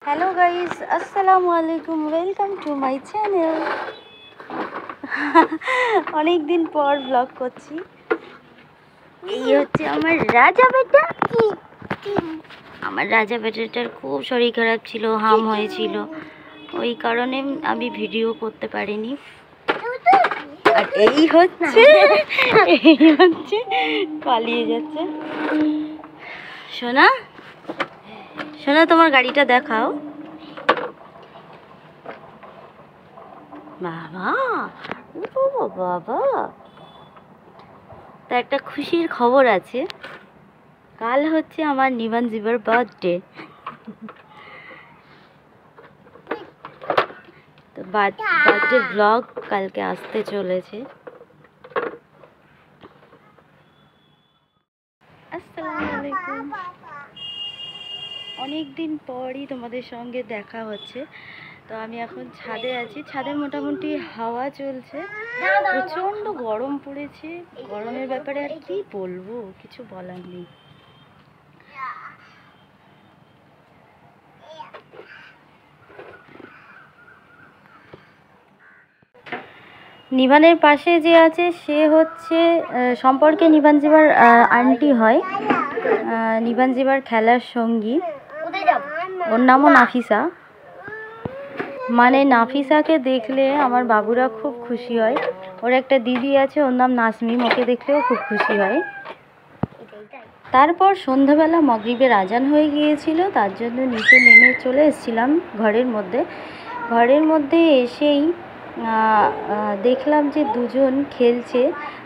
Hello guys, আসসালামু আলাইকুম, welcome to my channel. অনেক দিন পর ব্লগ করছি। এই হচ্ছে আমার রাজা বেটা। আমার রাজা বেটাটার খুব শরীর খারাপ ছিল, হাম হয়েছিল, ওই কারণে আমি ভিডিও করতে পারিনি। আর এই হচ্ছে পালিয়ে যাচ্ছে। সোনা সোনা, তোমার গাড়িটা দেখাও। বাবা, ও বাবা, তা একটা খুশির খবর আছে। কাল হচ্ছে আমার নিবানজিবার বার্থডে। তো বার্থডে ব্লগ কালকে আসতে চলেছে। আসসালামু আলাইকুম। অনেক দিন পরই তোমাদের সঙ্গে দেখা হচ্ছে। তো আমি এখন ছাদে আছি। ছাদে মোটামুটি হাওয়া চলছে, প্রচণ্ড গরম পড়েছে। গরমের ব্যাপারে আর কি বলবো, কিছু বলার নেই। নিবানের পাশে যে আছে সে হচ্ছে সম্পর্কে নিবানজিবার আন্টি হয়, নিবানজিবার খেলার সঙ্গী। ওর নামও নাফিসা। মানে নাফিসাকে দেখলে আমার বাবুরা খুব খুশি হয়। ওর একটা দিদি আছে, ওর নাম নাসমিম, ওকে দেখলেও খুব খুশি হয়। তারপর সন্ধ্যাবেলা মাগরিবের আজান হয়ে গিয়েছিল, তার জন্য নিচে নেমে চলে এসেছিলাম ঘরের মধ্যে এসেই দেখলাম যে দুজন খেলছে।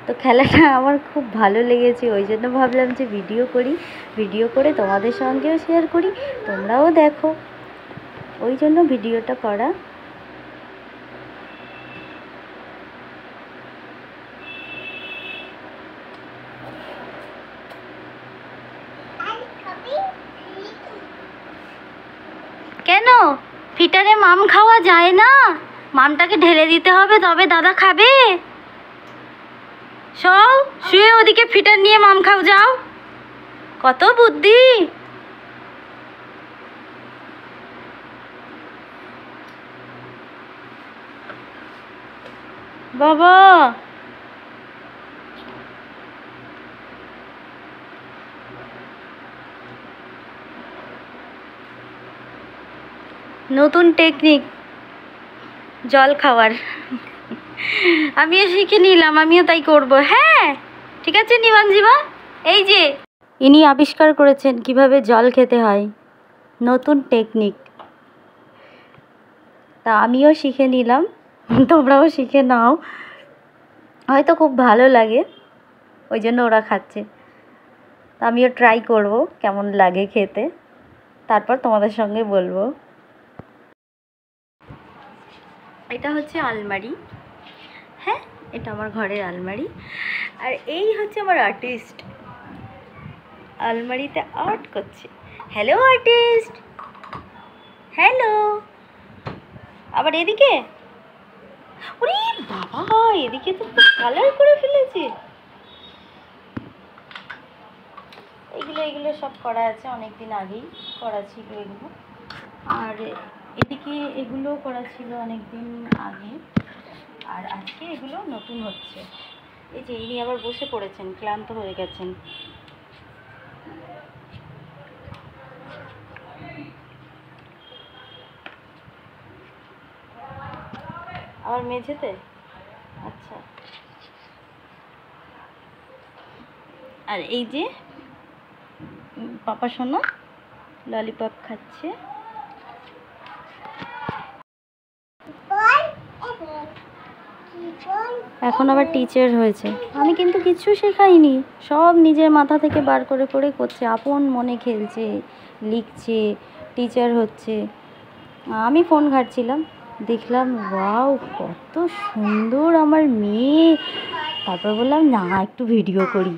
তো খেলাটা আমার খুব ভালো লেগেছে, ওই জন্য ভাবলাম যে ভিডিও করে তোমাদের সঙ্গেও শেয়ার করি, তোমরাও দেখো, ওই জন্য ভিডিওটা করা। কেন ফিটারে মাম খাওয়া যায় না? মামটাকে ঢেলে দিতে হবে, তবে দাদা খাবে। সব শুয়ে ওদিকে ফিটার নিয়ে মাম খাও, যাও। কত বুদ্ধি। বাবা, নতুন টেকনিক জল খাওয়ার আমিও শিখে নিলাম, আমিও তাই করব। হ্যাঁ ঠিক আছে নিবানজিবা, এই যে ইনি আবিষ্কার করেছেন কিভাবে জল খেতে হয়, নতুন টেকনিক। তা আমিও শিখে নিলাম, তোমরাও শিখে নাও, হয়তো খুব ভালো লাগে, ওই জন্য ওরা খাচ্ছে। তা আমিও ট্রাই করব কেমন লাগে খেতে, তারপর তোমাদের সঙ্গে বলবো। এটা হচ্ছে আলমারি। হ্যাঁ, এটা আমার ঘরের আলমারি। আর এই হচ্ছে আমার আর্টিস্ট, আলমারিতে আর্ট করছে। Hello artist, hello. আবার এদিকে, ওরে বাবা, এদিকে তো কালার করে ফেলেছে। এগুলো সব করা আছে, অনেক দিন আগেই করা ছিল এগুলো। আর এদিকে এগুলো করা ছিল অনেক দিন আগে, আর আজকে এগুলো নতুন হচ্ছে। এই যে ইনি আবার বসে পড়েছেন, ক্লান্ত হয়ে গেছেন। আমার মেঝেতে, আচ্ছা। আর এই যে পাপা সোনা ললিপপ খাচ্ছে। এখন আবার টিচার হয়েছে। আমি কিন্তু কিচ্ছু শেখাইনি, সব নিজের মাথা থেকে বার করে করছে, আপন মনে খেলছে, লিখছে, টিচার হচ্ছে। আমি ফোন ঘাঁটছিলাম, দেখলাম ওয়াও কত সুন্দর আমার মেয়ে। তারপর বললাম না, একটু ভিডিও করি।